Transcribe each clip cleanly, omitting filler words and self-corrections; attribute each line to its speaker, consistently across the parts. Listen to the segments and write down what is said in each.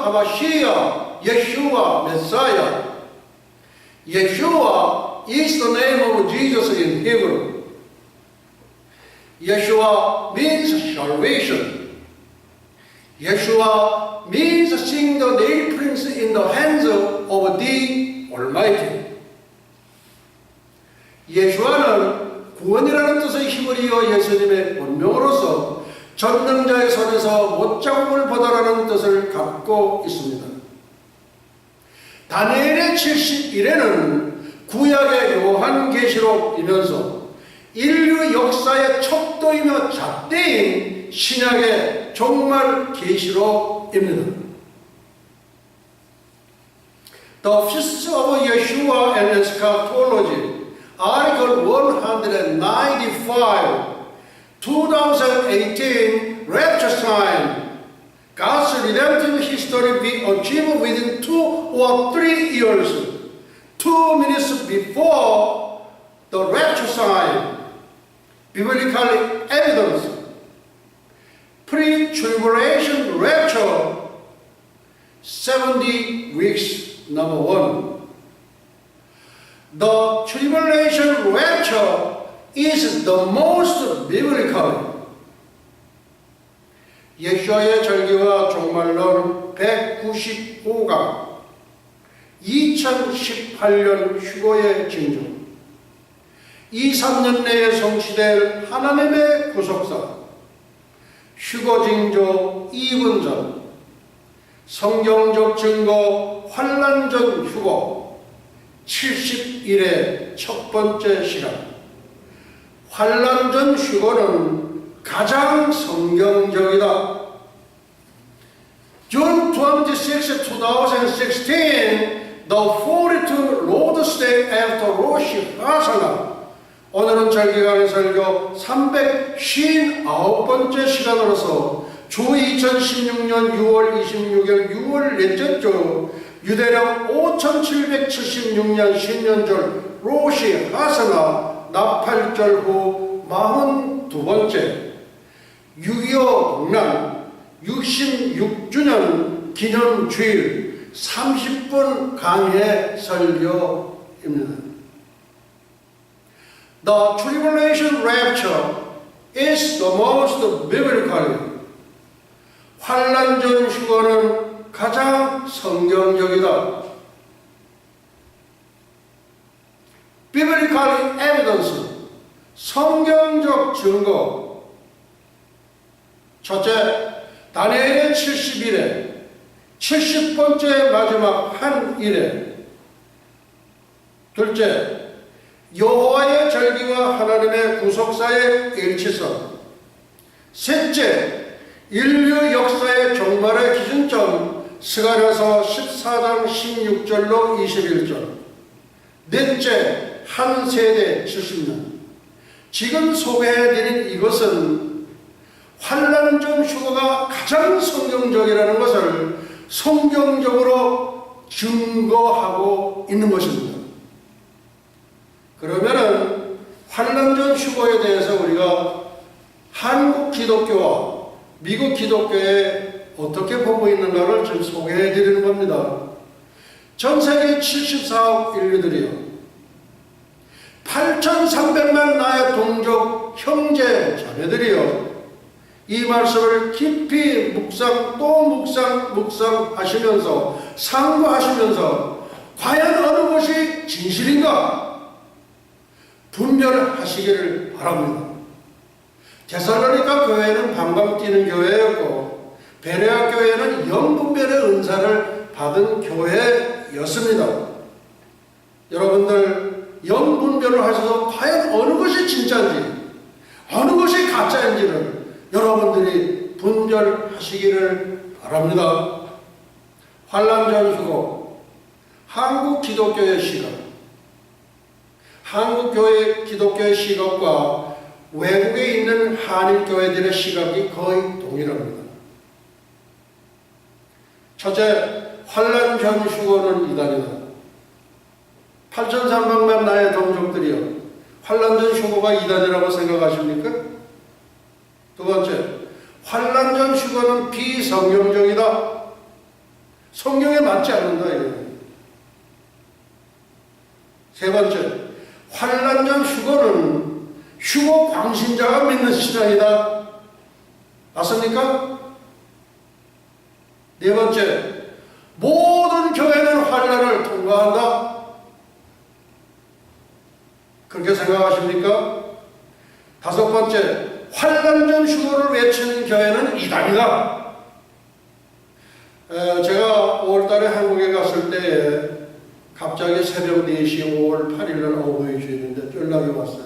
Speaker 1: HaMashiach, Yeshua, Messiah. Yeshua is the name of Jesus in Hebrew. Yeshua means salvation. Yeshua means seeing the nail prints in the hands of the Almighty. 예수와는 구원이라는 뜻의 히브리어 예수님의 본명으로서 전능자의 손에서 못자국을 보다라는 뜻을 갖고 있습니다. 다니엘의 70일에는 구약의 요한계시록이면서 인류 역사의 척도이며 잣대인 신약의 종말 계시록입니다. The Feast of Yeshua and Eschatology, Article 195, 2018 Rapture Sign. God's redemptive history be achieved within 2 or 3 years, 2 minutes before the rapture sign. Biblical evidence. Pre-tribulation rapture, 70 weeks, number 1. The tribulation rapture is the most biblical. 예수와의 절기와 종말론 195강 2018년 휴거의 징조 2-3년 내에 성취될 하나님의 구속사 휴거 징조 2분 전 성경적 증거 환난 전 휴거 70일의 첫 번째 시간 환난 전 휴거는 가장 성경적이다. June 26, 2016, the 42 Lord's Day after Rosh Hashanah. 오늘은 절기강의 설교 359번째 시간으로서 주 2016년 6월 26일 6월 넷째 주 유대령 5776년 신년절 로시 하사나 나팔절 후 42번째 6.25 동란 66주년 기념주일 30분 강해 설교입니다. The tribulation rapture is the most biblical. 환난 전 휴거는 가장 성경적이다. Biblical evidence. 성경적 증거. 첫째, 다니엘의 70일에 70번째 마지막 한 일에. 둘째, 여호와의 절기와 하나님의 구속사의 일치성. 셋째, 인류 역사의 종말의 기준점 스가랴서 14장 16절로 21절. 넷째, 한 세대 70년. 지금 소개해드린 이것은 환난 전 휴거가 가장 성경적이라는 것을 성경적으로 증거하고 있는 것입니다. 그러면은 환난 전 휴거에 대해서 우리가 한국 기독교와 미국 기독교에 어떻게 보고 있는가를 좀 소개해 드리는 겁니다. 전 세계 74억 인류들이요. 8,300만 나의 동족 형제 자매들이요. 이 말씀을 깊이 묵상 또 묵상하시면서 상고하시면서 과연 어느 것이 진실인가 분별하시기를 바랍니다. 데살로니가 교회는 방방 뛰는 교회였고 베레아 교회는 영분별의 은사를 받은 교회였습니다. 여러분들 영분별을 하셔서 과연 어느 것이 진짜인지 어느 것이 가짜인지를 여러분들이 분별하시기를 바랍니다. 환난 전 휴거 한국 기독교의 시각 한국 교회 기독교의 시각과 외국에 있는 한인 교회들의 시각이 거의 동일합니다. 첫째, 환난 전 휴거는 이단이다. 8,300만 나의 동족들이요. 환난 전 휴거가 이단이라고 생각하십니까? 두 번째, 환난 전 휴거는 비성경적이다. 성경에 맞지 않는다 이거예요. 세 번째, 환난전 휴거는 휴거 광신자가 믿는 신앙이다. 맞습니까? 네 번째, 모든 교회는 환난을 통과한다. 그렇게 생각하십니까? 다섯 번째, 환난전 휴거를 외치는 교회는 이단이다. 제가 5월달에 한국에 갔을 때 갑자기 새벽 4시 5월 8일날 어버이 주일인데 연락이 왔어요.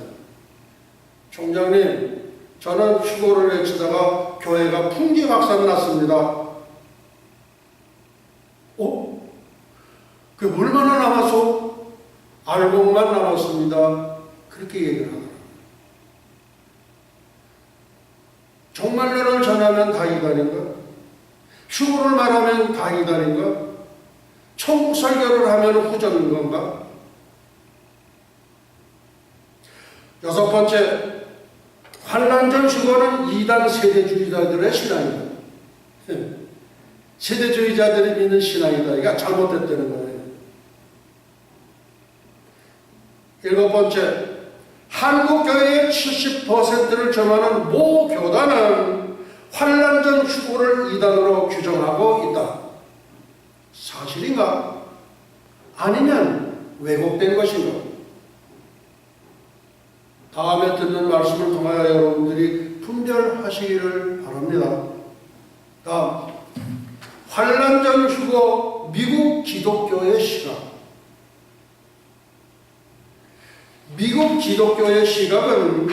Speaker 1: 총장님, 저는 휴거를 외치다가 교회가 풍지박산 났습니다. 그게 얼마나 남았어? 알곡만 남았습니다. 그렇게 얘기를 하더라고요. 종말론을 전하면 다 이단인가? 휴거를 말하면 다 이단인가? 천국 설교를 하면 후전인 건가? 여섯 번째, 환난전 휴거는 이단 세대주의자들의 신앙이다. 세대주의자들이 믿는 신앙이다. 이게 잘못됐다는 거예요. 일곱 번째, 한국교회의 70%를 점하는 모 교단은 환난전 휴거를 이단으로 규정하고 있다. 사실인가? 아니면 왜곡된 것인가? 다음에 듣는 말씀을 통하여 여러분들이 분별하시기를 바랍니다. 다음, 환난전 휴거 미국 기독교의 시각. 미국 기독교의 시각은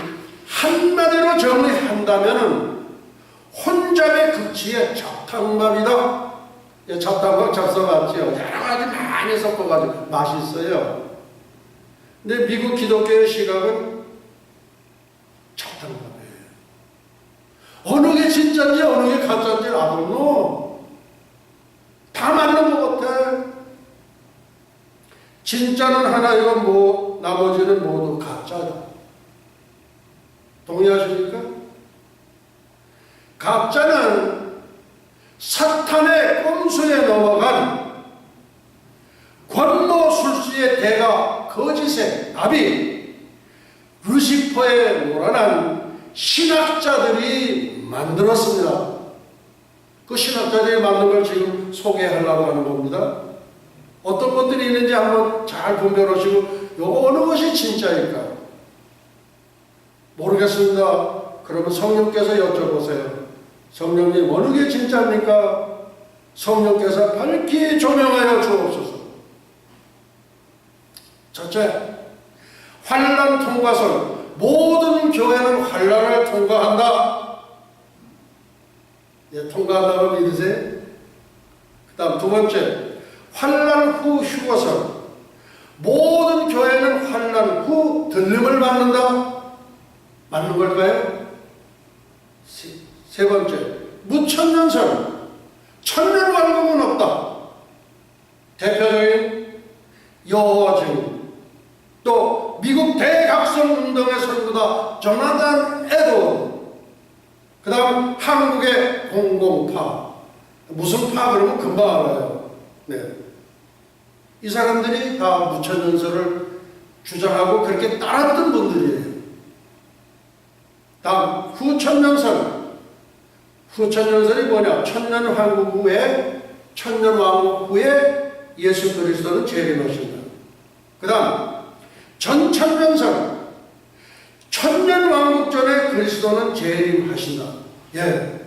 Speaker 1: 한마디로 정리한다면 혼잡의 극치의 잡탕밥이다. 잡탕밥 잡숴봤죠? 여러 가지 많이 섞어가지고 맛있어요. 근데 미국 기독교의 시각은 잡탕밥이에요. 어느 게 진짜인지 어느 게 가짜인지 알아도 다 맞는 것 같아. 진짜는 하나이고 나머지는 모두 가짜다. 동의하십니까? 가짜는 사탄의 꼼수에 넘어간 권모술수의 대가 거짓의 나비 루시퍼에 몰아난 신학자들이 만들었습니다. 그 신학자들이 만든 걸 지금 소개하려고 하는 겁니다. 어떤 것들이 있는지 한번 잘 분별하시고 요거 어느 것이 진짜일까? 모르겠습니다. 그러면 성령께서 여쭤보세요. 성령님, 어느 게 진짜입니까? 성령께서 밝히 조명하여 주옵소서. 첫째, 환난 통과선. 모든 교회는 환난을 통과한다. 예, 통과한다고 믿으세요? 그 다음 두 번째, 환난 후 휴거선. 모든 교회는 환난 후 들림을 받는다. 맞는 걸까요? 세 번째, 무천년설. 천년왕국은 없다. 대표적인 여호와 증인, 또 미국 대각성 운동의 선구다 조나단 에드워드, 그 다음 한국의 공공파. 무슨 파 그러면 금방 알아요. 네. 이 사람들이 다 무천년설을 주장하고 그렇게 따랐던 분들이에요. 다음 후천년설. 후천년설이 뭐냐? 천년왕국 후에, 천년왕국 후에 예수 그리스도는 재림하신다. 그 다음 전천년설. 천년왕국 전에 그리스도는 재림하신다. 예,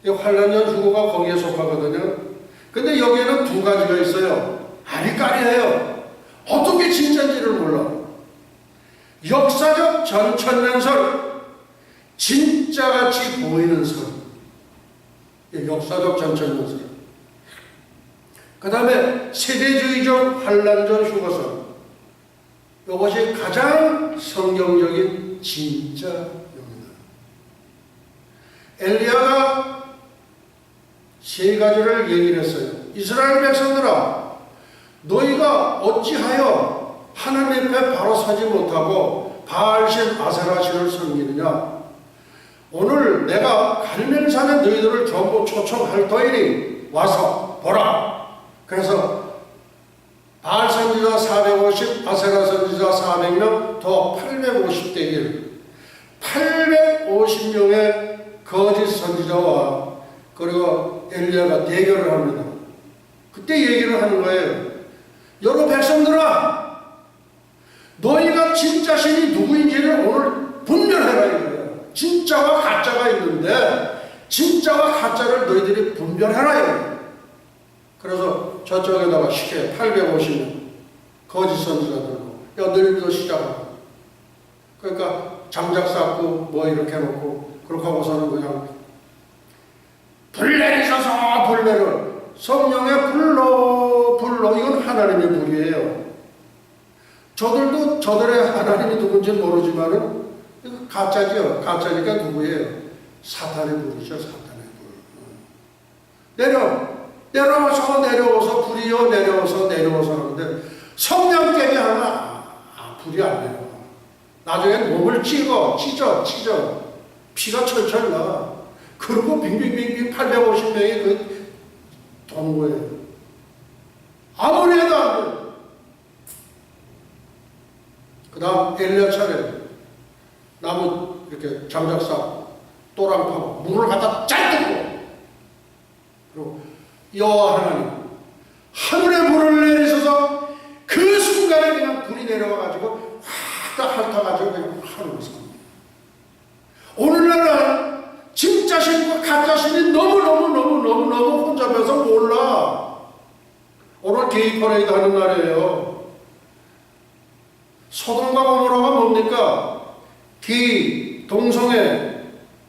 Speaker 1: 이 환난전 휴거가 거기에 속하거든요. 근데 여기에는 두 가지가 있어요. 아리까리해요. 어떻게 진짜인지를 몰라. 역사적 전천년설, 진짜같이 보이는 설. 역사적 전천년설. 그 다음에 세대주의적 환난전 휴거설. 이것이 가장 성경적인 진짜입니다. 엘리야가 세 가지를 얘기를 했어요. 이스라엘 백성들아, 너희가 어찌하여 하나님 앞에 바로 서지 못하고 바알신 아세라신을 섬기느냐? 오늘 내가 갈멜산에 너희들을 전부 초청할 터이니 와서 보라. 그때 얘기를 하는 거예요. 여러 백성들아, 너희가 진짜 신이 누구인지를 오늘 분별해라 이거예요. 진짜와 가짜가 있는데 진짜와 가짜를 너희들이 분별해라 이거예요. 그래서 저쪽에다가 시켜 850명 거짓 선지자들로 야 너희들도 시작하고, 그러니까 장작 쌓고 뭐 이렇게 해놓고 그렇게 하고서는 그냥 불 내리셔서 불내를 성령의 불로 이건 하나님의 불이에요. 저들도 저들의 하나님이 누군지 모르지만은 이거 가짜죠. 가짜니까 누구예요? 사탄의 불이죠. 사탄의 불. 내려와서 불이요 내려와서 하는데 성령 때문에 하나 불이 안 내려와. 나중에 몸을 찢어 피가 철철 나. 그리고 빙빙빙빙 850명이 그 동거예요. 아무리 해도 안 돼. 그 다음 엘리야 차례 나무 이렇게 장작 쌓고 또랑 파고 물을 갖다 잘 뜨고, 그리고 여호와 하나님 하늘에 불을 내리셔서 그 순간에 그냥 불이 내려와가지고 확 핥아가지고 그냥 하늘을 삽니다. 오늘날은 진짜 신과 가짜 신이 너무 혼잡해서 몰라. 오늘 게이 퍼레이드 하는 날이에요. 소돔과 고모라가 뭡니까? 기, 동성애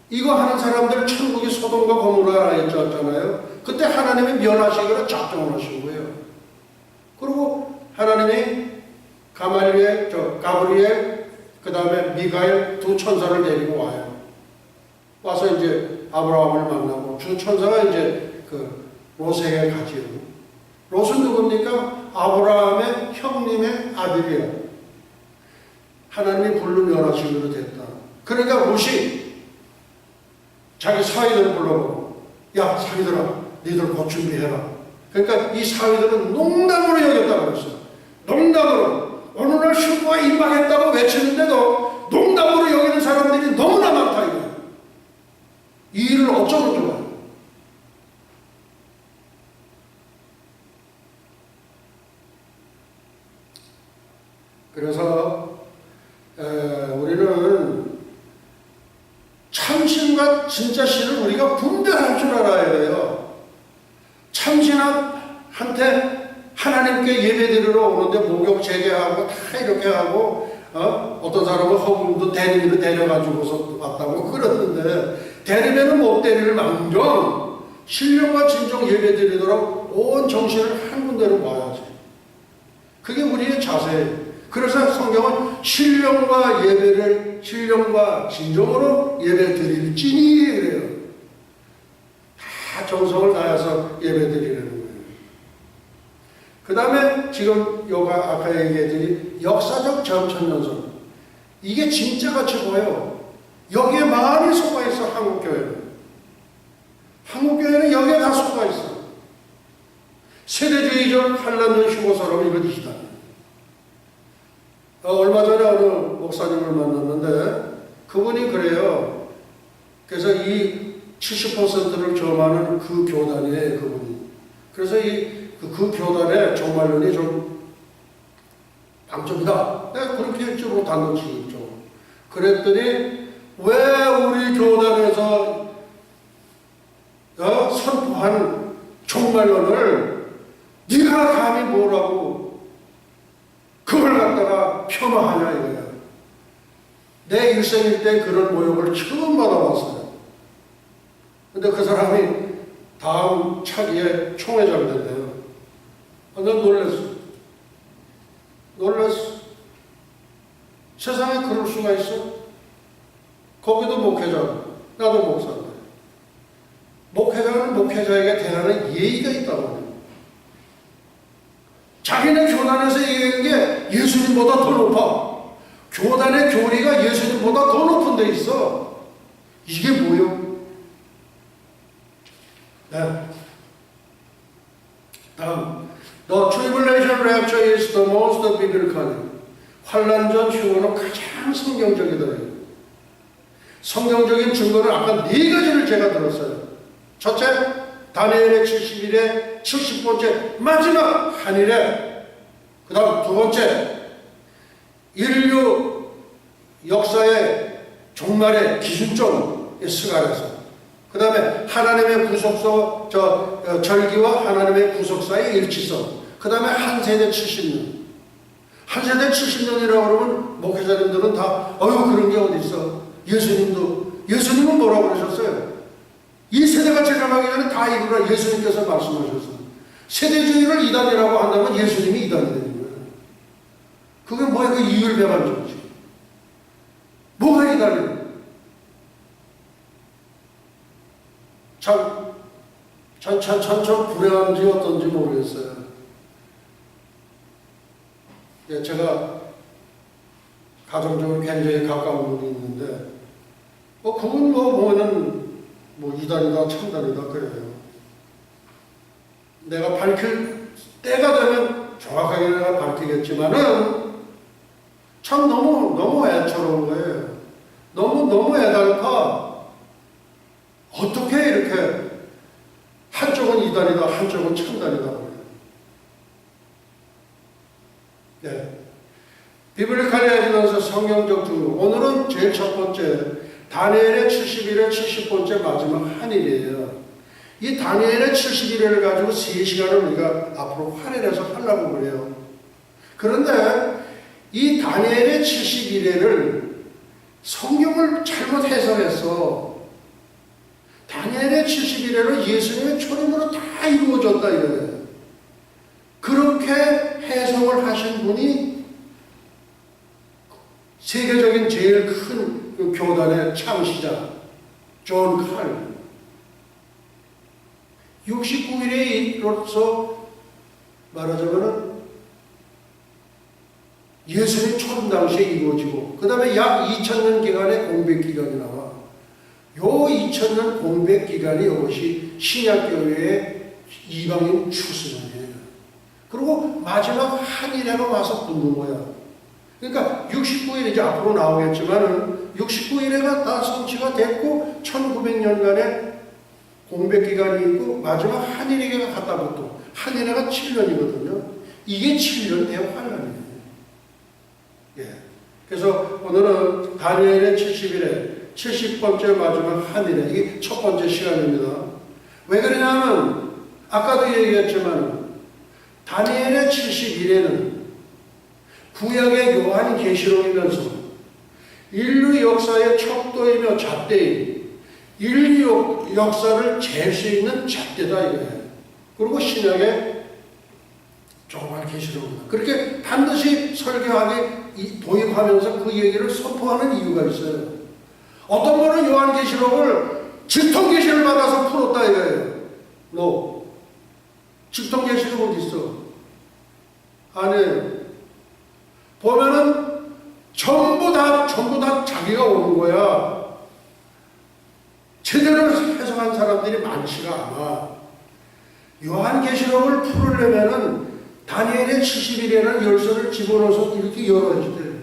Speaker 1: 이거 하는 사람들 천국이 소돔과 고모라 했잖아요. 그때 하나님이 멸하시기로 작정을 하신 거예요. 그리고 하나님이 가브리엘 그 다음에 미가엘 두 천사를 데리고 와요. 와서 이제 아브라함을 만나고 주 천사가 이제 그 롯에게 가지요. 롯은 누굽니까? 아브라함의 형님의 아들이에요. 하나님이 불로 멸하시기로 됐다. 그러니까 롯이 자기 사위들을 불러보고 야 사위들아 니들 곧 준비해라. 그러니까 이 사위들은 농담으로 여겼다고 그랬어요. 농담으로 오늘날 휴무가 임박했다고 외치는데도 농담으로 여기는 사람들이 너무나 많다 이거예요. 이 일을 어쩌면 좋아요. 그래서 우리는 참신과 진짜 신을 우리가 분별할 줄 알아야 돼요. 참신한테 하나님께 예배드리러 오는데 목욕 재개하고 다 이렇게 하고 어떤 사람은 허공도 대리미로 데려가지고서 왔다고 그러는데 대리면은 못 데리를 망정 신령과 진정 예배드리도록 온 정신을 한 군데로 모아야지. 그게 우리의 자세예요. 그래서 성경은 신령과 진정으로 예배드릴지니 그래요. 다 정성을 다해서 예배드리는 거예요. 그 다음에 지금 아까 얘기했더니 역사적 전천년선 이게 진짜같이 보여요. 여기에 많이 속아있어. 한국교회는 여기에 다 속아있어. 세대주의적 환란전 휴거처럼 이것이다. 얼마 전에 어느 목사님을 만났는데 그분이 그래요. 그래서 이 70%를 점하는 그 교단이에요. 그분이. 그래서 그 교단의 종말론이 좀 방점이다. 내가 그렇게 했죠. 단도직입적으로. 그랬더니 왜 우리 교단에서 선포한 종말론을 네가 감히 뭐라고 그걸 갖다가 폄하하냐 이거야. 내 일생일 때 그런 모욕을 처음 받아봤어요. 근데 그 사람이 다음 차기에 총회장 된대요. 난 놀랐어. 세상에 그럴 수가 있어? 거기도 목회자, 나도 목사인데. 목회자는 목회자에게 대하는 예의가 있다고 해요. 자기네 교단에서 얘기하는 게 예수님보다 더 높아. 교단의 교리가 예수님보다 더 높은 데 있어. 이게 뭐요? 네. 다음. The tribulation rapture is the most biblical. 환란전 휴거는 가장 성경적이더래요. 성경적인 증거는 아까 4가지를 제가 들었어요. 첫째, 다니엘의 70일에 70번째 마지막 한일에, 그 다음 두 번째, 인류 역사의 종말의 기준점의 스갈에서, 그 다음에 하나님의 구속서, 절기와 하나님의 구속사의 일치성, 그 다음에 한 세대 70년. 한 세대 70년이라고 그러면 목회자님들은 다 그런 게 어디 있어. 예수님은 뭐라고 그러셨어요? 이 세대가 재림하기 전에 다 이루라 예수님께서 말씀하셨어요. 세대주의를 이단이라고 한다면 예수님이 이단이 되는 거예요. 그게 뭐야? 그 이율배반적이지. 뭐가 이단이에요? 참 불행한지 어떤지 모르겠어요. 예, 제가 가정적으로 굉장히 가까운 분이 있는데, 그분 보면은 이단이다, 참단이다, 그래요. 내가 밝힐 때가 되면 정확하게 내가 밝히겠지만은, 참 너무 애처로운 거예요. 너무 애달파. 어떻게 이렇게 한쪽은 이단이다, 한쪽은 참단이다 그래요. 네. 비블리칼 에비던스 성경적 증거. 오늘은 제일 첫 번째, 다니엘의 70일의 70번째 마지막 한일이에요. 이 다니엘의 70일을 가지고 3시간을 우리가 앞으로 할애해서 하려고 그래요. 그런데 이 다니엘의 70일을 성경을 잘못 해석해서 다니엘의 70일에는 예수님의 초림으로 다 이루어졌다 이거예요. 그렇게 해석을 하신 분이 세계적인 제일 큰 그 교단의 창시자 존 칼. 69일에로서 말하자면은 예수님 초림 당시에 이루어지고, 그 다음에 약 2000년 기간의 공백 기간이 나와. 요 2000년 공백 기간이 이것이 신약교회의 이방인 추수년이에요. 그리고 마지막 한일에가 와서 붙는 거야. 그러니까 69일 이제 앞으로 나오겠지만은 69일에가 다 성취가 됐고 1900년간의 공백 기간이 있고 마지막 한일에가 갖다 붙고 한일에가 7년이거든요. 이게 7년 대환란이에요. 예. 그래서 오늘은 다니엘의 70일에 70번째 마지막 한일에 이게 첫 번째 시간입니다. 왜 그러냐면 아까도 얘기했지만 다니엘의 70일에는 구약의 요한계시록이면서 인류 역사의 척도이며 잣대인 인류 역사를 잴 수 있는 잣대다 이거예요. 그리고 신약의 조그만 계시록입니다. 그렇게 반드시 설교하게 도입하면서 그 얘기를 선포하는 이유가 있어요. 어떤 분은 요한계시록을 직통계시를 받아서 풀었다 이거예요. 직통계시록 어디 있어? 아니에요. 보면은 전부 다 자기가 오는 거야. 제대로 해석한 사람들이 많지가 않아. 요한계시록을 풀으려면은 다니엘의 70일에는 열쇠를 집어넣어서 이렇게 열어야지 돼.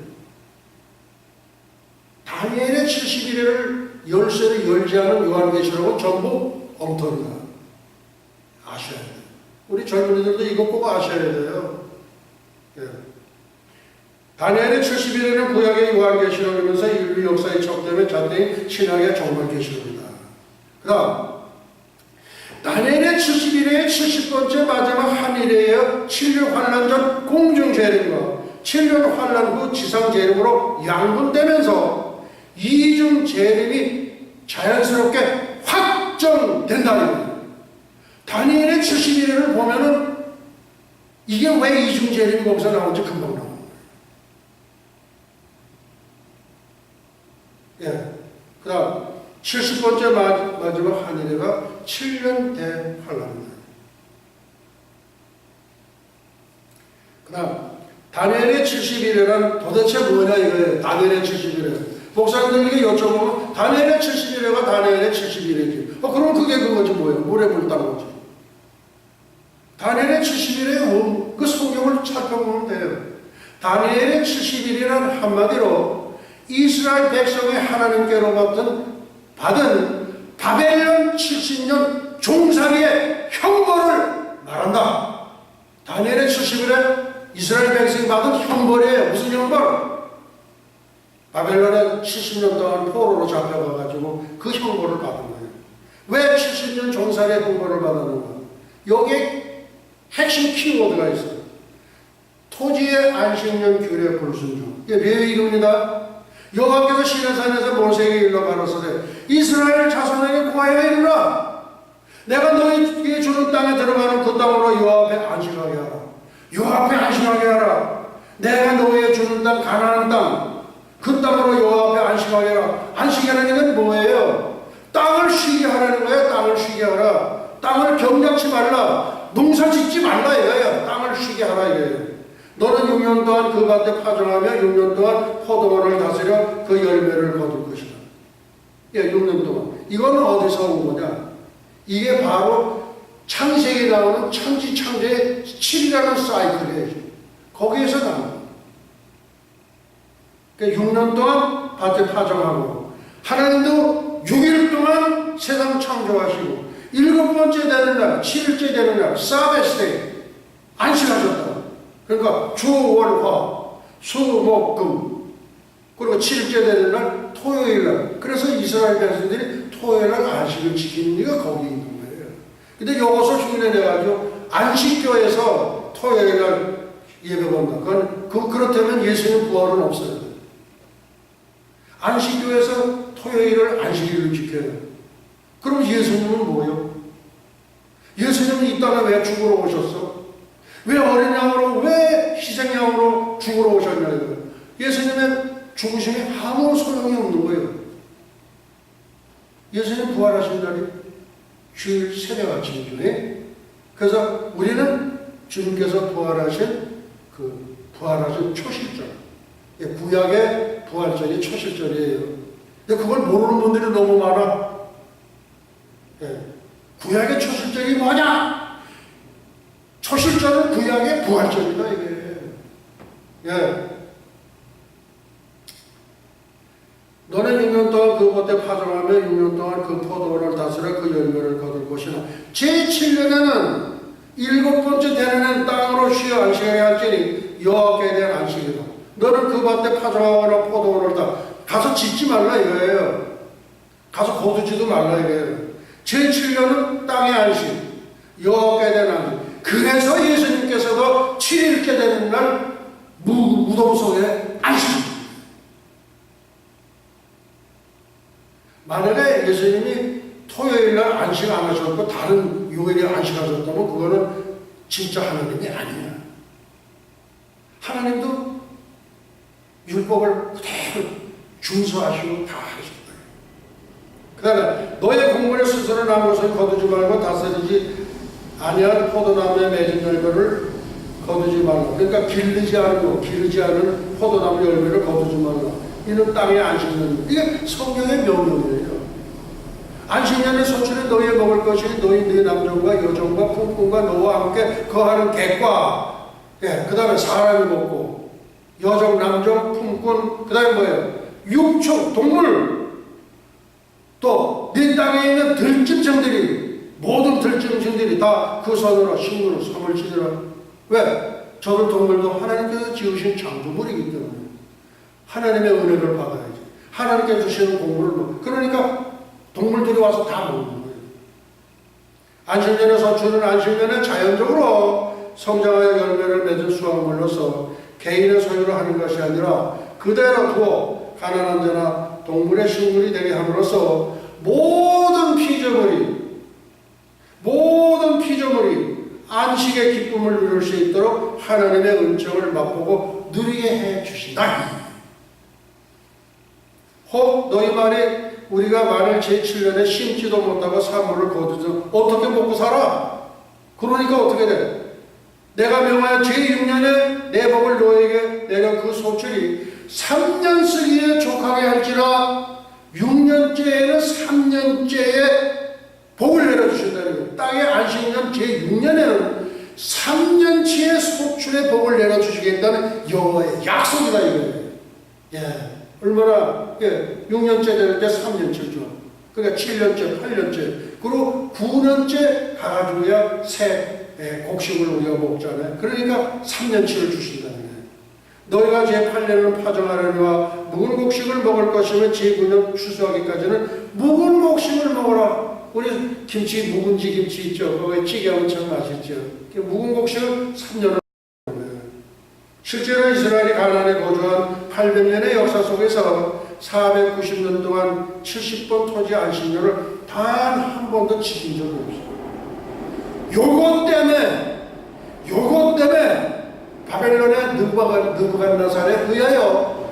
Speaker 1: 다니엘의 70일에를 열쇠를 열지 않은 요한계시록은 전부 엉터리다. 아셔야 돼요. 우리 젊은이들도 이거 꼭 아셔야 돼요. 예. 다니엘의 70일에는 구약의 요한계시록이면서 인류 역사의 척도의 잣대인 신약의 종말계시록이다. 그 다음 다니엘의 70일의 70번째 마지막 한일에의 7년 환란 전 공중재림과 7년 환란 후 지상재림으로 양분되면서 이중재림이 자연스럽게 확정된다는 다니엘의 70일을 보면은 이게 왜 이중재림이 거기서 나오는지 금방 나옵니다. 예. 그 다음 70번째 마지막 한일에가 7년 대환란입니다. 그 다음 다니엘의 70일에는 도대체 뭐냐 이거예요. 다니엘의 70일에 목사님들에게 여쭤보면 다니엘의 70일에가 다니엘의 70일이지. 그럼 그게 그거지 뭐예요. 모래불딴 거지. 다니엘의 70일에 그 성경을 살펴보면 돼요. 다니엘의 70일이란 한마디로 이스라엘 백성의 하나님께로 받은 바벨론 70년 종살이의 형벌을 말한다. 다니엘의 70일에 이스라엘 백성이 받은 형벌이에요. 무슨 형벌? 바벨론에 70년 동안 포로로 잡혀가가지고 그 형벌을 받은 거예요. 왜 70년 종살이의 형벌을 받았는가? 여기에 핵심 키워드가 있어요. 토지의 안식년 규례 불순종. 이게 레위 이름입니다. 여호와께서 시내산에서 모세에게 일러 가로사대 이스라엘 자손에게 고하여 이르라. 내가 너희에게 주는 땅에 들어가는 그 땅으로 여호와 앞에 안식하게 하라. 여호와 앞에 안식하게 하라. 내가 너희에게 주는 땅 가나안 땅 그 땅으로 여호와 앞에 안식하게 하라. 안식이라는 건 뭐예요? 땅을 쉬게 하라는 거예요. 땅을 쉬게 하라. 땅을 경작치 말라. 농사 짓지 말라 이거예요. 땅을 쉬게 하라 이거예요. 너는 6년 동안 그 밭에 파종하며 6년 동안 포도원을 다스려 그 열매를 거둘 것이다. 예, 6년 동안. 이거는 어디서 온 거냐? 이게 바로 창세기에 나오는 천지창조의 7이라는 사이클이에요. 거기에서 나온 거예요. 그러니까 6년 동안 밭에 파종하고 하나님도 6일 동안 세상 창조하시고 7번째 되는 날, 7일째 되는 날, 사베스데이 안식하셨다. 그러니까 주, 월, 화, 수, 목, 금 그리고 7일째 되는 날 토요일 날. 그래서 이스라엘 백성들이 토요일 날 안식을 지키는 이유가 거기 있는 거예요. 근데 이것을 흉내 내가지고 안식교에서 토요일 날 예배 본다. 그렇다면 예수님 부활은 없어요. 안식교에서 토요일을 안식일로 지켜요. 그럼 예수님은 뭐예요? 예수님은 이 땅에 왜 죽으러 오셨어? 왜 어린 양으로, 왜 희생양으로 죽으러 오셨냐고요. 예수님의 죽으심이 아무 소용이 없는 거예요. 예수님 부활하신 날이 주일 새벽 아침이죠. 그래서 우리는 주님께서 부활하신 초실절, 구약의 부활절이 초실절이에요. 근데 그걸 모르는 분들이 너무 많아. 구약의 초실절이 뭐냐? 초실절은 구약의 부활절이다 이게. 너는 6년 동안 그 밭에 파종하며 6년 동안 그 포도원을 다스려 그 열매를 거둘 것이나 제7년에는 7번째 되는 해는 땅으로 쉬어 안식하게 할지니 여호와께 대한 안식이다. 너는 그 밭에 파종하거나 포도원을 다 가서 짓지 말라 이거예요. 가서 거두지도 말라 이거예요. 제7년은 땅의 안식, 여호와께 대한 안식. 그래서 예수님께서도 7일째 되는 날 무덤 속에 안식. 만약에 예수님이 토요일 날 안식 안 하셨고 다른 요일에 안식하셨다면 그거는 진짜 하나님이 아니야. 하나님도 율법을 그대로 준수하시고 다 하셨어요. 그 다음에 너의 공문에 스스로 난 것을 거두지 말고 다스리지 아니한 포도나무에 맺은 열매를 거두지 말라. 그러니까 기르지 않은 포도나무 열매를 거두지 말라. 이는 땅의 안식년. 이게 성경의 명령이에요. 안식년의 소출은 너희 먹을 것이 너희 남종과 여종과 품꾼과 너와 함께 거하는 객과, 그 다음에 사람이 먹고 여종, 남종, 품꾼, 그 다음에 뭐예요? 육축, 동물, 또 네 땅에 있는 들짐승들이, 모든 들짐승들이 다 그 손으로 식물을 섬을 지으라. 왜? 저들 동물도 하나님께서 지으신 창조물이기 때문에 하나님의 은혜를 받아야지. 하나님께 주시는 공물을 그러니까 동물들이 와서 다 먹는 거예요. 안식년의 소출은 안식년에 자연적으로 성장하여 열매를 맺은 수확물로서 개인의 소유로 하는 것이 아니라 그대로 두어 가난한 자나 동물의 식물이 되게 함으로써 모든 피조물이 안식의 기쁨을 누릴 수 있도록 하나님의 은총을 맛보고 누리게 해 주신다. 혹 너희 말이 우리가 만일 제7년에 심지도 못하고 사물을 거두죠. 어떻게 먹고 살아? 그러니까 어떻게 돼? 내가 명하여 제6년에 내 복을 너에게 내려 그 소출이 3년 쓰기에 족하게 할지라 6년째에는 3년째에 복을 내려주신다는 거예요. 땅의 안식년 제6년에는 3년치의 소출의 복을 내려주시겠다는 여호와의 약속이다 이거예요. 얼마나 6년째 될 때 3년치죠. 그러니까 7년째, 8년째, 그리고 9년째 가가지고야 새 곡식을 우리가 먹잖아요. 그러니까 3년치를 주신다는 거예요. 너희가 제8년을 파종하려니와 묵은 곡식을 먹을 것이면 제9년 추수하기까지는 묵은 곡식을 먹어라. 우리 김치, 묵은지 김치 있죠. 그거에 찌개하면 참 맛있죠. 묵은 곡식을 3년을 먹는 거예요. 실제로 이스라엘이 가나안에 거주한 800년의 역사 속에서 490년 동안 70번 토지 안식년을 단 한 번도 지킨 적이 없어요. 요것 때문에 바벨론의 느부갓네살에 의하여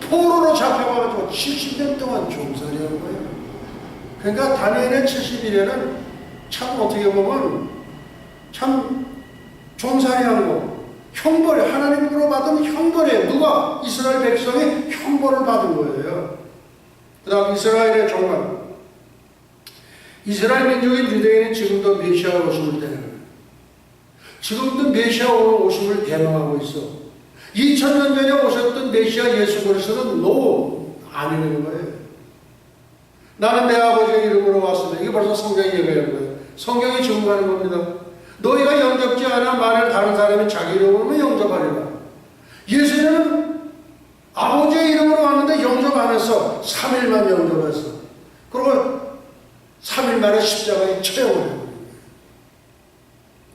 Speaker 1: 포로로 잡혀가지고 70년 동안 종살이한 거예요. 그러니까 다니엘의 71년은 참 어떻게 보면 참 종살이한 거. 형벌, 하나님으로 받은 형벌이에요. 누가? 이스라엘 백성이 형벌을 받은 거예요. 그 다음 이스라엘의 종말. 이스라엘 민족인 유대인이 지금도 메시아 오심을 대는 거예요. 지금도 메시아 오심을 대망하고 있어. 2000년 전에 오셨던 메시아 예수 그리스도는 아니라는 거예요. 나는 내 아버지의 이름으로 왔으며, 이게 벌써 성경이 얘기하는 거예요. 성경이 증거하는 겁니다. 너희가 영접지 않아 만일 다른 사람이 자기 이름으로 영접하리라. 예수님은 아버지의 이름으로 왔는데 영접 안 했어. 3일만 영접했어. 그리고 3일 만에 십자가에 채용을 해버린 거예요.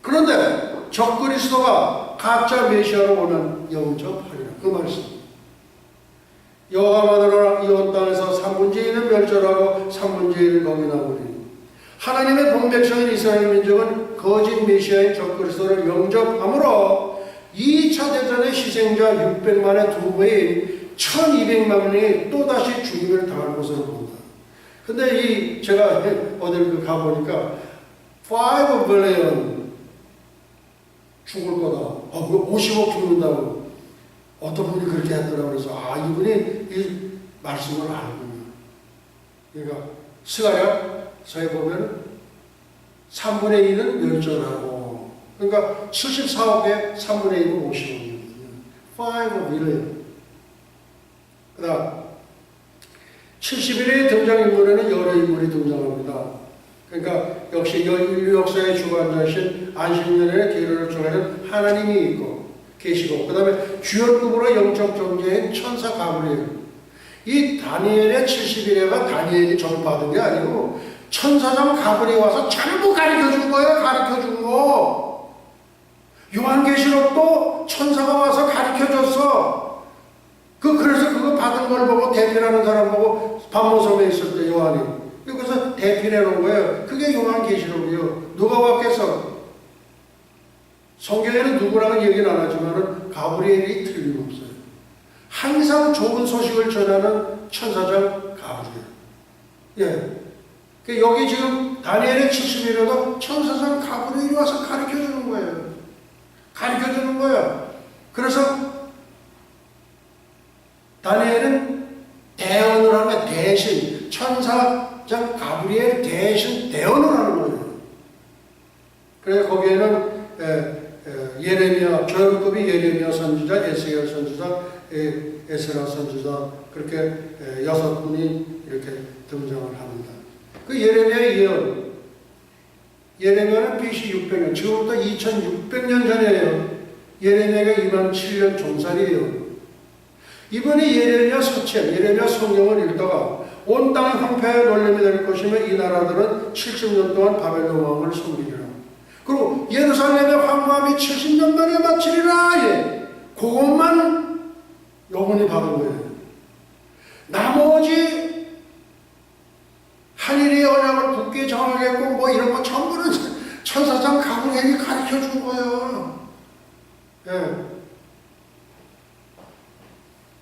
Speaker 1: 그런데 적그리스도가 가짜 메시아로 오면 영접하리라. 그 말씀. 여호와 마누라 이 온 땅에서 3분의 1은 멸절하고 3분의 1은 거기 나오리니 하나님의 본백성인 이스라엘 민족은 거짓 메시아인 적그리스도를 영접함으로 2차 대전의 희생자 600만의 두 배인 1200만이 또다시 죽임을 당할 것으로 본다. 근데 제가 어딜 가보니까 5 billion 죽을 거다. 50억 죽는다고. 어떤 분이 그렇게 했더라고. 그래서 이분이 이 말씀을 알군요. 그러니까 스가랴서에 보면 3분의 1은 멸절하고, 그러니까 74억에 3분의 1은 50억이거든요. 5 billion. 그 다음 70일의 등장인물에는 여러 인물이 등장합니다. 그러니까 역시 인류 역사의 주관자이신 안식년의 계율을 정하는 하나님이 있고 계시고, 그 다음에 주연급으로 영적 존재인 천사 가브리엘. 이 다니엘의 70일에가 다니엘이 전받은 게 아니고 천사장 가브리엘이 와서 전부 가르쳐준 거예요. 가르쳐준 거. 요한계시록도 천사가 와서 가르쳐줬어. 그래서 그거 받은 걸 보고 대필하는 사람 보고 반모섬에 있을 때 요한이 그래서 대필해 놓은 거예요. 그게 요한계시록이요. 누가 왔겠어? 성경에는 누구라고 얘기는 안 하지만은 가브리엘이 틀림없어요. 항상 좋은 소식을 전하는 천사장 가브리엘. 예. 여기 지금 다니엘의 70일에도 천사장 가브리엘이 와서 가르쳐 주는 거예요. 가르쳐 주는 거예요. 그래서 다니엘은 대언을 하는 거예요. 대신 천사장 가브리엘 대신 대언을 하는 거예요. 그래서 거기에는 예레미야, 조연급이 예레미야 선지자, 에스겔 선지자, 에스라 선지자, 그렇게 6분이 이렇게 등장을 합니다. 그 예레미야의 예언, 예레미야는 BC 600년, 지금부터 2600년 전이에요. 예레미야가 2만 7년 종살이에요. 이번에 예레미야 서체, 예레미야 성경을 읽다가 온 땅의 황폐의 놀림이 될 것이며 이 나라들은 70년 동안 바벨론 왕을 섬기리라. 그리고 예루살렘의 황무함이 70년 만에 마치리라. 예. 그것만 요번에 받은 거예요. 나머지 한일의 언약을 굳게 정하겠고 뭐 이런 거 전부는 천사장 가브리엘이 가르쳐 준 거예요. 예.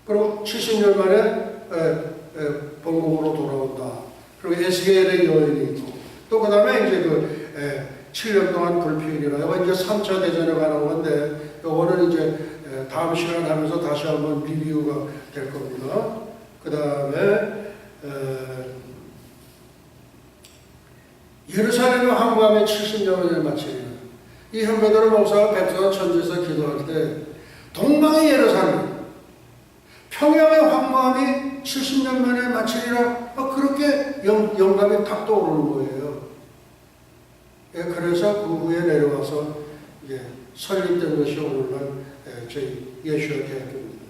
Speaker 1: 그리고 70년 만에 본국으로 돌아온다. 그리고 에스겔의 여인이 있고, 또 그 다음에 이제 7년 동안 불피율이라, 이거 이제 3차 대전에 관한 건데, 요거는 이제 다음 시간 하면서 다시 한번 리뷰가 될 겁니다. 그 다음에 예루살렘의 황무함의 70년을 마치리라. 이 현배도로 목사가 백성과 천지에서 기도할 때 동방의 예루살렘, 평양의 황무함이 70년 만에 마치리라. 그렇게 영감이 탁 떠오르는 거예요. 예, 그래서 그 후에 내려와서 이제 설립된 것이 오늘날 저희 예수와 대학교입니다.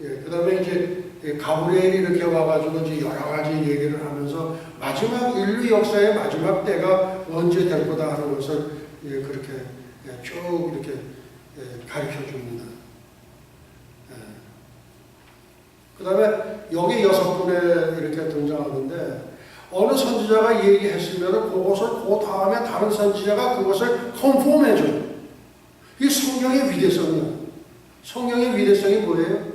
Speaker 1: 예, 그 다음에 이제 가브리엘이 이렇게 와가지고 이제 여러 가지 얘기를 하면서 마지막 인류 역사의 마지막 때가 언제 될 거다 하는 것을 그렇게 쭉 이렇게 가르쳐 줍니다. 그 다음에 여기 6분에 이렇게 등장하는데 어느 선지자가 얘기했으면 그것을 그 다음에 다른 선지자가 그것을 컨펌해줘요. 이 성경의 위대성이에요. 성경의 위대성이 뭐예요?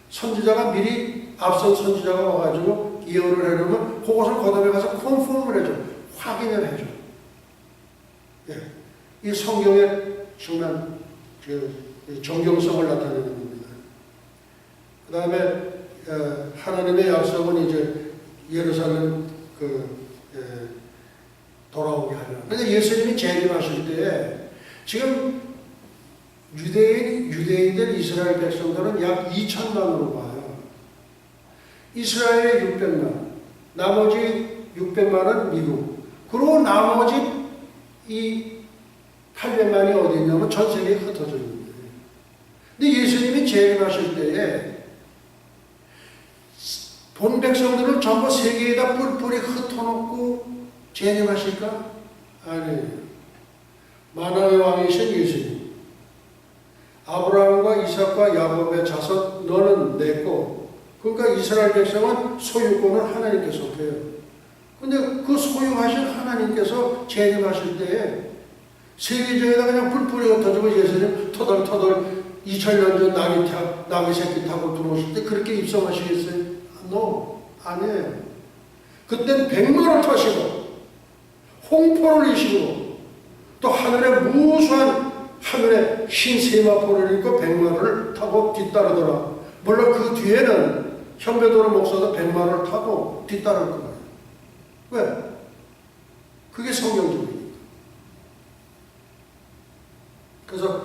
Speaker 1: 선지자가 미리 앞선 선지자가 와가지고 예언을 해놓으면 그것을 거듭에 가서 컨펌을 해줘. 확인을 해줘. 예. 이 성경의 정말 정경성을 나타내는 겁니다. 그 다음에 하나님의 약속은 이제 예루살렘 돌아오게 하려. 그러니까 예수님이 재림하실 때에 지금 유대인들 이스라엘 백성들은 약 2천만으로 봐요. 이스라엘의 600만, 나머지 600만은 미국. 그리고 나머지 이 800만이 어디 있냐면 전 세계에 흩어져 있는 거예요. 근데 예수님이 재림하실 때에 본 백성들을 전부 세계에다 뿔뿔이 흩어놓고 재림하실까? 아니에요. 만왕의 왕이신 예수님. 아브라함과 이삭과 야곱의 자손 너는 내 거. 그러니까 이스라엘 백성은 소유권을 하나님께 속해요. 근데 그 소유하신 하나님께서 재림하실 때에 세계적에다 그냥 뿔뿔이 흩어지고 예수님 터덜터덜 2000년 전 나귀 새끼 타고 들어오실 때 그렇게 입성하시겠어요? No, 아니에요. 그땐 백마를 타시고 홍포를 이시고 또 하늘에 무수한 하늘에 흰 세마포를 입고 백마를 타고 뒤따르더라. 물론 그 뒤에는 현배도로 목사도 백마를 타고 뒤따를 거예요. 왜? 그게 성경적이니까. 그래서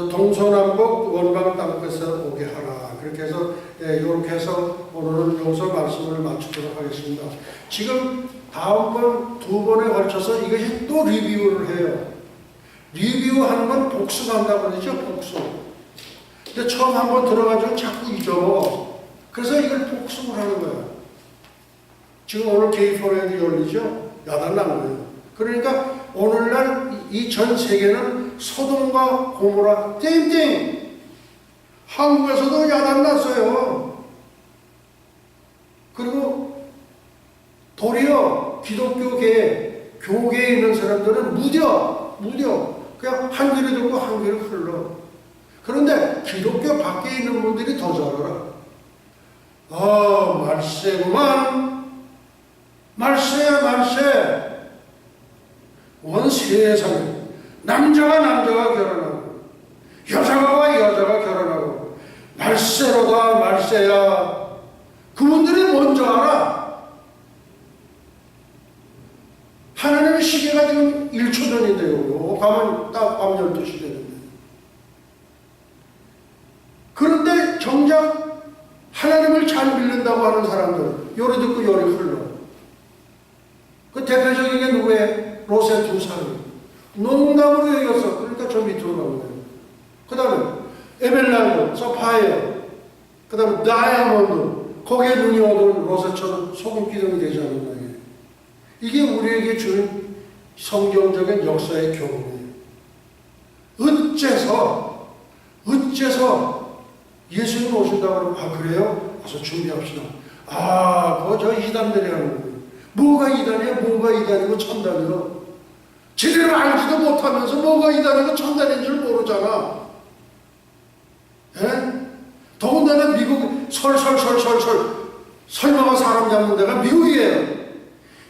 Speaker 1: 동서남북 원방 땅끝에서 오게 하라. 그렇게 해서 이렇게 해서 오늘은 여기서 말씀을 마치도록 하겠습니다. 지금 다음번 2번에 걸쳐서 이것이 또 리뷰를 해요. 리뷰하는 건 복습한다고 그러죠. 복습. 근데 처음 한번 들어가지고 자꾸 잊어먹어. 그래서 이걸 복습을 하는 거예요. 지금 오늘 K4에도 열리죠. 야단난 거예요. 그러니까 오늘날 이 전 세계는 소돔과 고모라 띵띵. 한국에서도 야단났어요. 그리고 도리어 기독교계 교계에 있는 사람들은 무뎌 그냥 한 귀를 듣고 한 귀를 흘러. 그런데 기독교 밖에 있는 분들이 더 잘 알아. 말세구만. 말세. 온 세상에 남자가 결혼하고 여자가 결혼하고 말세로다 말세야. 그분들이 먼저 알아. 하나님의 시계가 지금 1초 전인데요. 가면 딱 밤 12시 되는데. 그런데 정작 하나님을 잘 믿는다고 하는 사람들 요리 듣고 요리 흘러. 그 대표적인 게 누구예요? 롯의 2사람이 농담으로 여겼어. 그러니까 저 밑으로 간 거예요. 그 다음에 에메랄드, 서파이어, 그 다음에 다이아몬드, 거기에 눈이 어두운 롯처럼 소금 기둥이 되지 않는 거예요. 이게 우리에게 주는 성경적인 역사의 교훈이에요. 어째서 예수님 오신다고 그러면 그래요? 와서 준비합시다. 그거 저 이단들이 하는 거예요. 뭐가 이단이야? 뭐가 이단이고 천단이요? 제대로 알지도 못하면서 뭐가 이단이고 천단인 줄 모르잖아. 예? 더군다나 미국 설마가 사람 잡는 데가 미국이에요.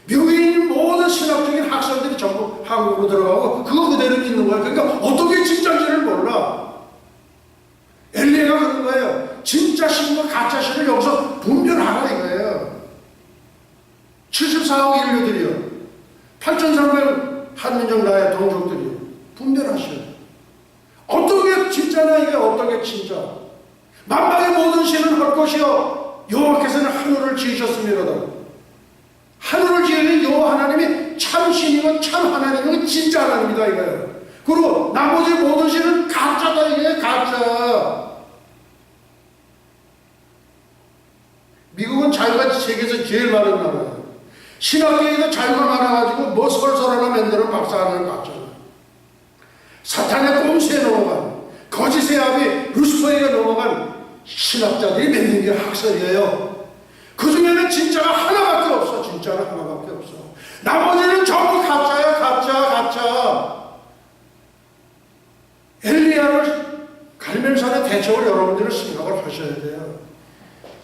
Speaker 1: 미국에 있는 모든 신학적인 학생들이 전부 한국으로 들어가고 그거 그대로 믿는 거야. 그러니까 어떻게 진짜인지를 몰라. 엘리야가 그런 거예요. 진짜 신과 가짜 신을 여기서 분별하라 이거예요. 74억 인류들이요. 8,300 한민족 나의 동족들이요. 분별하셔요. 어떻게 진짜나 이게 어떻게 진짜 보시오. 여호와께서는 하늘을 지으셨습니다. 하늘을 지으는 여호와 하나님이 참신이고 참 하나님이고 진짜 하나님이다 이거예요. 그리고 나머지 모든 신은 가짜다 이게 가짜. 미국은 자유가 세계에서 제일 많은 나라예요. 신학계에도 자유가 많아가지고 뭐 설설 하나 만드는 박사하는 가짜다. 사탄의 꼼수에 넘어간 거짓의 아비 루스퍼에게 넘어간 신학자들이 만든 게 학설이에요. 그 중에는 진짜가 하나밖에 없어. 진짜가 하나밖에 없어. 나머지는 전부 가짜야. 가짜. 엘리야를 갈멜산의 대적을 여러분들은 생각을 하셔야 돼요.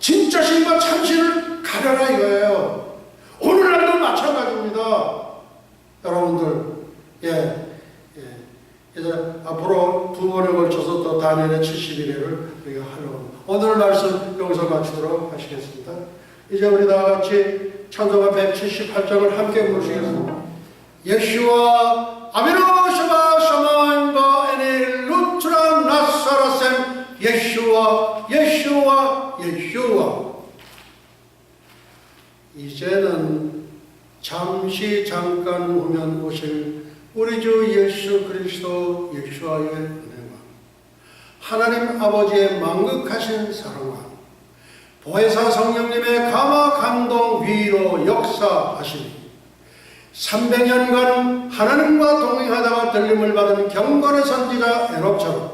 Speaker 1: 진짜 신과 참신을 가려라 이거예요. 오늘날도 마찬가지입니다. 여러분들 이제 앞으로 2번에 걸쳐서 또 다니엘의 70일을 우리가 하려고 합니다. 오늘 말씀 여기서 마치도록 하시겠습니다. 이제 우리 다 같이 찬송가 178장을 함께 부르시겠습니다. 예슈와 아미노 샤바 샤마인바 에닐 루트라 나사라셈 예슈와 이제는 잠깐 후면 오실 우리 주 예수 그리스도 예수와의 은혜와 하나님 아버지의 만극하신 사랑과 보혜사 성령님의 감화 감동 위로 역사하시니 300년간 하나님과 동행하다가 들림을 받은 경건의 선지자 에녹처럼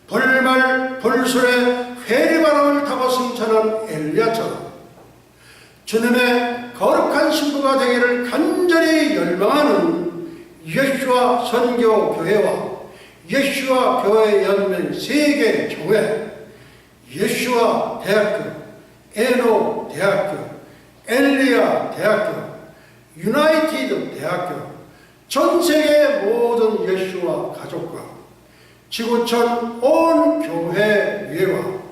Speaker 1: 불말 불술에 회리바람을 타고 승천한 엘리야처럼 주님의 거룩한 신부가 되기를 간절히 열망하는 예수와 선교교회와 예수와 교회 연맹 세계 교회, 예수와 대학교, 에녹 대학교, 엘리야 대학교, 유나이티드 대학교, 전세계 모든 예수와 가족과 지구촌 온 교회 위에와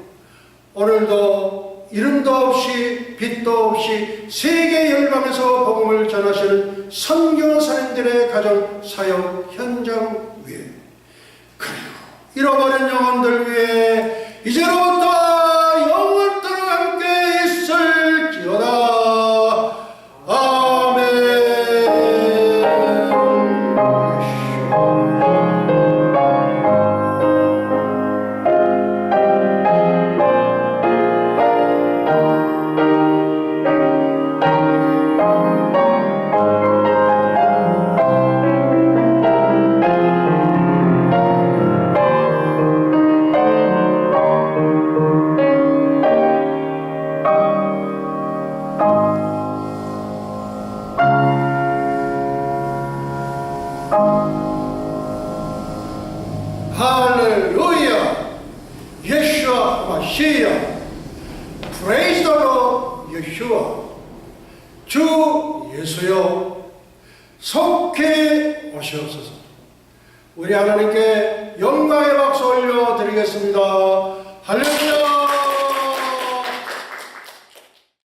Speaker 1: 오늘도 이름도 없이 빛도 없이 세계 열방에서 복음을 전하시는 선교사님들의 가정 사역 현장 위에 그리고 잃어버린 영혼들 위에 이제로부터 영원토록 함께 있을지어다. 아멘. 할렐루야. 예수와 마시아. Praise the Lord. 예수와 주 예수여 속히 오시옵소서. 우리 하나님께 영광의 박수 올려드리겠습니다. 할렐루야.